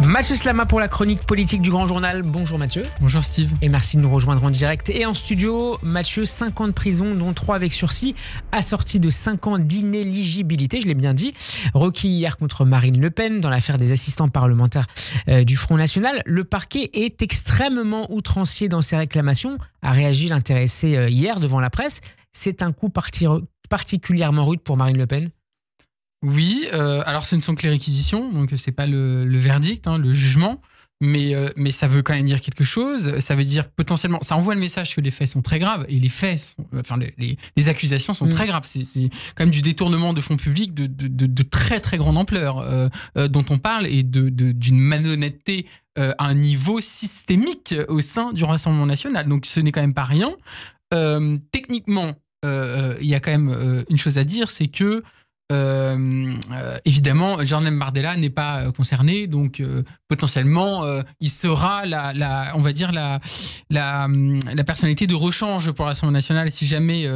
Mathieu Slama pour la chronique politique du Grand Journal. Bonjour Mathieu. Bonjour Steve. Et merci de nous rejoindre en direct. Et en studio, Mathieu, 5 ans de prison, dont 3 avec sursis, assorti de 5 ans d'inéligibilité, je l'ai bien dit, requis hier contre Marine Le Pen dans l'affaire des assistants parlementaires du Front National. Le parquet est extrêmement outrancier dans ses réclamations, a réagi l'intéressé hier devant la presse. C'est un coup particulièrement rude pour Marine Le Pen. Oui, alors ce ne sont que les réquisitions, donc c'est pas le verdict, le jugement, mais ça veut quand même dire quelque chose. Ça veut dire potentiellement, ça envoie le message que les faits sont très graves, et les faits, les accusations sont très graves. C'est quand même du détournement de fonds publics de très très grande ampleur dont on parle, et d'une malhonnêteté à un niveau systémique au sein du Rassemblement national. Donc ce n'est quand même pas rien. Techniquement, il y a quand même une chose à dire, c'est que évidemment, Jordan Bardella n'est pas concerné, donc potentiellement il sera on va dire la personnalité de rechange pour l'Assemblée nationale si jamais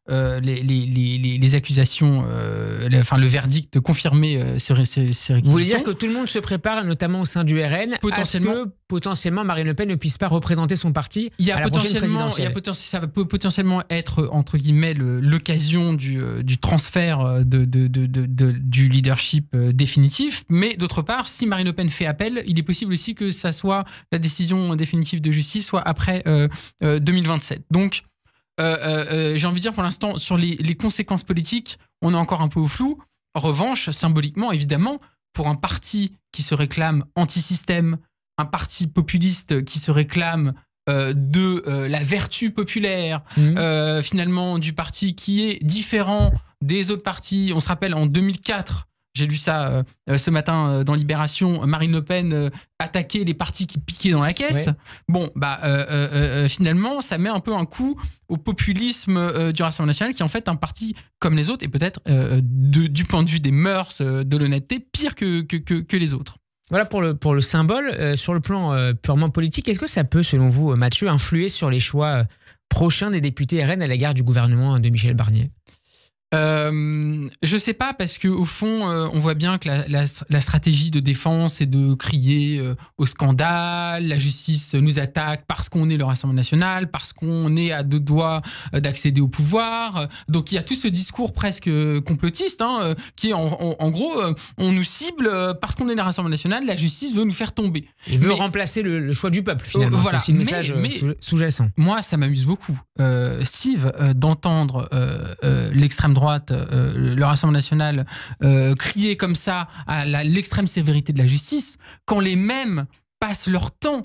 les accusations, le verdict confirmé ces réquisitions. Vous voulez dire que tout le monde se prépare, notamment au sein du RN, à ce que potentiellement Marine Le Pen ne puisse pas représenter son parti à la prochaine présidentielle. Ça peut potentiellement être entre guillemets l'occasion du transfert du leadership définitif, mais d'autre part, si Marine Le Pen fait appel, il est possible aussi que ça soit la décision définitive de justice soit après 2027. Donc j'ai envie de dire pour l'instant, sur les conséquences politiques, on est encore un peu au flou. En revanche, symboliquement, évidemment, pour un parti qui se réclame anti-système, un parti populiste qui se réclame de la vertu populaire, finalement, du parti qui est différent des autres partis. On se rappelle, en 2004, j'ai lu ça ce matin dans Libération, Marine Le Pen attaquait les partis qui piquaient dans la caisse. Ouais. Bon, finalement, ça met un peu un coup au populisme du Rassemblement national, qui est en fait un parti comme les autres, et peut-être du point de vue des mœurs, de l'honnêteté, pire que les autres. Voilà pour le symbole. Sur le plan purement politique, est-ce que ça peut, selon vous, Mathieu, influer sur les choix prochains des députés RN à l'égard du gouvernement de Michel Barnier ? Je sais pas, parce que au fond, on voit bien que la stratégie de défense, c'est de crier au scandale. La justice nous attaque parce qu'on est le Rassemblement national, parce qu'on est à 2 doigts d'accéder au pouvoir. Donc il y a tout ce discours presque complotiste, qui est en gros, on nous cible parce qu'on est le Rassemblement national. La justice veut nous faire tomber. Il veut remplacer le choix du peuple, finalement. Voilà. C'est aussi le message sous-jacent. Moi, ça m'amuse beaucoup, Steve, d'entendre l'extrême droite, le Rassemblement national, crier comme ça à l'extrême sévérité de la justice, quand les mêmes passent leur temps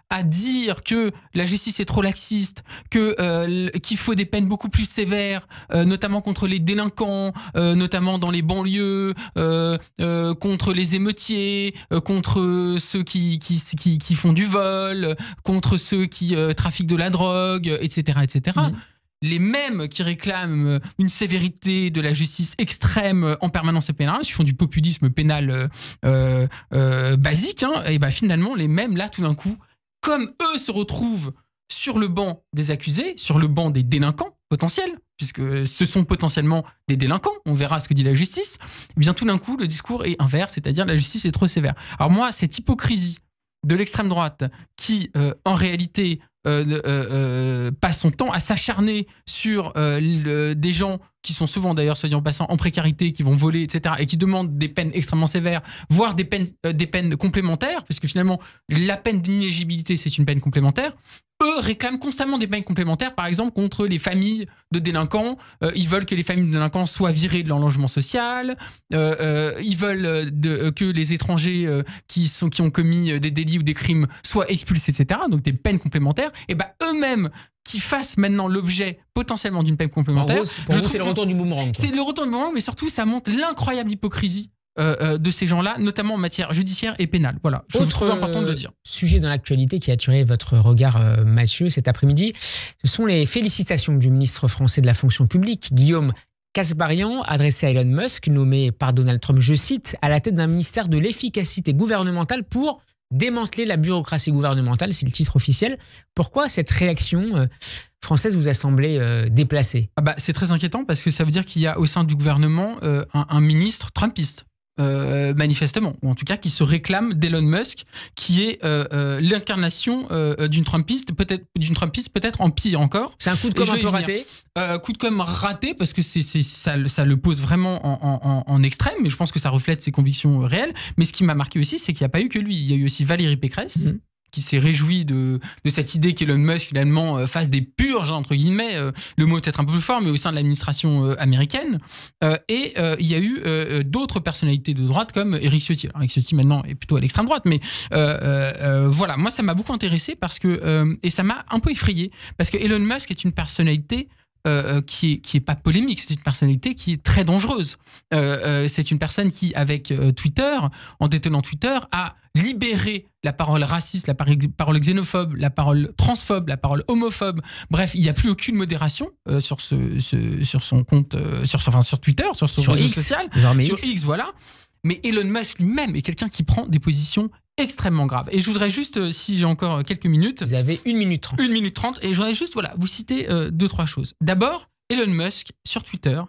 à dire que la justice est trop laxiste, qu'il faut des peines beaucoup plus sévères, notamment contre les délinquants, notamment dans les banlieues, contre les émeutiers, contre ceux qui font du vol, contre ceux qui trafiquent de la drogue, etc., etc. Les mêmes qui réclament une sévérité de la justice extrême en permanence et pénale, qui font du populisme pénal basique, et finalement, les mêmes, là, tout d'un coup, comme eux se retrouvent sur le banc des accusés, sur le banc des délinquants potentiels, puisque ce sont potentiellement des délinquants, on verra ce que dit la justice, et bien tout d'un coup, le discours est inverse, c'est-à-dire la justice est trop sévère. Alors moi, cette hypocrisie de l'extrême droite qui, en réalité, passe son temps à s'acharner sur des gens qui sont souvent, d'ailleurs, soit dit en passant, en précarité, qui vont voler, etc., et qui demandent des peines extrêmement sévères, voire des peines complémentaires, parce que finalement, la peine d'inéligibilité, c'est une peine complémentaire. Eux réclament constamment des peines complémentaires, par exemple, contre les familles de délinquants. Ils veulent que les familles de délinquants soient virées de leur logement social. Ils veulent que les étrangers qui ont commis des délits ou des crimes soient expulsés, etc. Donc des peines complémentaires. Et eux-mêmes qui fassent maintenant l'objet potentiellement d'une peine complémentaire. Pour vous, c'est le retour du boomerang. C'est le retour du boomerang, mais surtout, ça montre l'incroyable hypocrisie de ces gens-là, notamment en matière judiciaire et pénale. Voilà, je trouve important de le dire. Sujet dans l'actualité qui a attiré votre regard, Mathieu, cet après-midi, ce sont les félicitations du ministre français de la fonction publique, Guillaume Kasbarian, adressé à Elon Musk, nommé par Donald Trump, je cite, à la tête d'un ministère de l'efficacité gouvernementale pour démanteler la bureaucratie gouvernementale, c'est le titre officiel. Pourquoi cette réaction française vous a semblé déplacée ? C'est très inquiétant parce que ça veut dire qu'il y a au sein du gouvernement un ministre trumpiste. manifestement, ou en tout cas qui se réclame d'Elon Musk, qui est l'incarnation d'une Trumpiste, peut-être en pire encore. C'est un coup de com' un peu raté. Coup de com' raté, parce que ça le pose vraiment en extrême, mais je pense que ça reflète ses convictions réelles. Mais ce qui m'a marqué aussi, c'est qu'il n'y a pas eu que lui. Il y a eu aussi Valérie Pécresse, qui s'est réjoui de cette idée qu'Elon Musk finalement fasse des purges, entre guillemets, le mot est peut-être un peu plus fort, mais au sein de l'administration américaine. Et il y a eu d'autres personnalités de droite comme Éric Ciotti. Alors Éric Ciotti maintenant est plutôt à l'extrême droite, mais voilà, moi ça m'a beaucoup intéressé parce que, et ça m'a un peu effrayé, parce que Elon Musk est une personnalité qui est pas polémique, c'est une personnalité qui est très dangereuse. C'est une personne qui, avec Twitter, en détenant Twitter, a libéré la parole raciste, la parole xénophobe, la parole transphobe, la parole homophobe. Bref, il n'y a plus aucune modération sur son compte, sur Twitter, sur son réseau social, sur X, voilà. Mais Elon Musk lui-même est quelqu'un qui prend des positions extrêmement graves. Et je voudrais juste, si j'ai encore quelques minutes... Vous avez 1 minute 30. 1 minute 30, et je voudrais juste vous citer 2-3 choses. D'abord, Elon Musk, sur Twitter,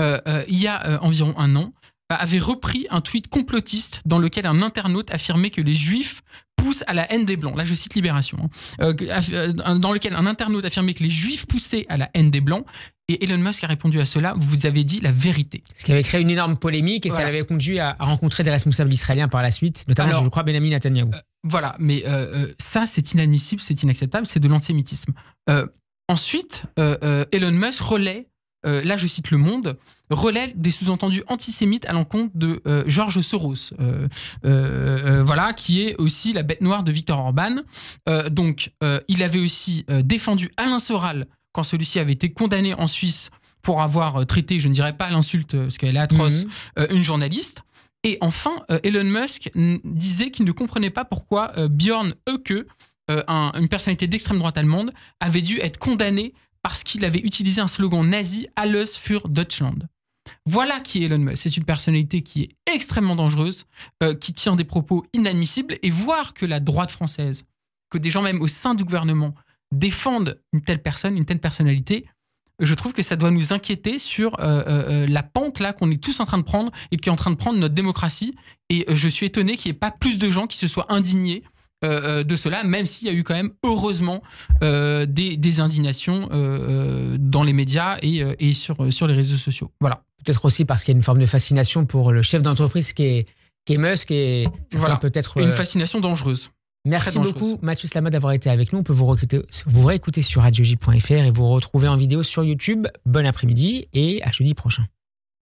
il y a environ 1 an, avait repris un tweet complotiste dans lequel un internaute affirmait que les Juifs poussent à la haine des Blancs. Là, je cite Libération. Dans lequel un internaute affirmait que les Juifs poussaient à la haine des Blancs. Et Elon Musk a répondu à cela, vous avez dit la vérité. Ce qui avait créé une énorme polémique et ça l'avait conduit à rencontrer des responsables israéliens par la suite, notamment, je crois, Benjamin Netanyahou. Voilà, mais ça, c'est inadmissible, c'est inacceptable, c'est de l'antisémitisme. Ensuite, Elon Musk relaie, là je cite Le Monde, relaie des sous-entendus antisémites à l'encontre de George Soros, voilà, qui est aussi la bête noire de Viktor Orban. Donc, il avait aussi défendu Alain Soral quand celui-ci avait été condamné en Suisse pour avoir traité, je ne dirais pas l'insulte, parce qu'elle est atroce, une journaliste. Et enfin, Elon Musk disait qu'il ne comprenait pas pourquoi Björn Höcke, une personnalité d'extrême droite allemande, avait dû être condamné parce qu'il avait utilisé un slogan nazi « Alles für Deutschland ». Voilà qui est Elon Musk. C'est une personnalité qui est extrêmement dangereuse, qui tient des propos inadmissibles, et voir que la droite française, que des gens même au sein du gouvernement défendent une telle personne, une telle personnalité, je trouve que ça doit nous inquiéter sur la pente là qu'on est tous en train de prendre et qui est en train de prendre notre démocratie. Et je suis étonné qu'il n'y ait pas plus de gens qui se soient indignés de cela, même s'il y a eu quand même, heureusement, des indignations dans les médias et sur les réseaux sociaux. Voilà. Peut-être aussi parce qu'il y a une forme de fascination pour le chef d'entreprise qui est Musk et voilà. Peut-être une fascination dangereuse. Merci beaucoup Mathieu Slama d'avoir été avec nous. On peut vous réécouter sur radioj.fr et vous retrouver en vidéo sur YouTube. Bon après-midi et à jeudi prochain.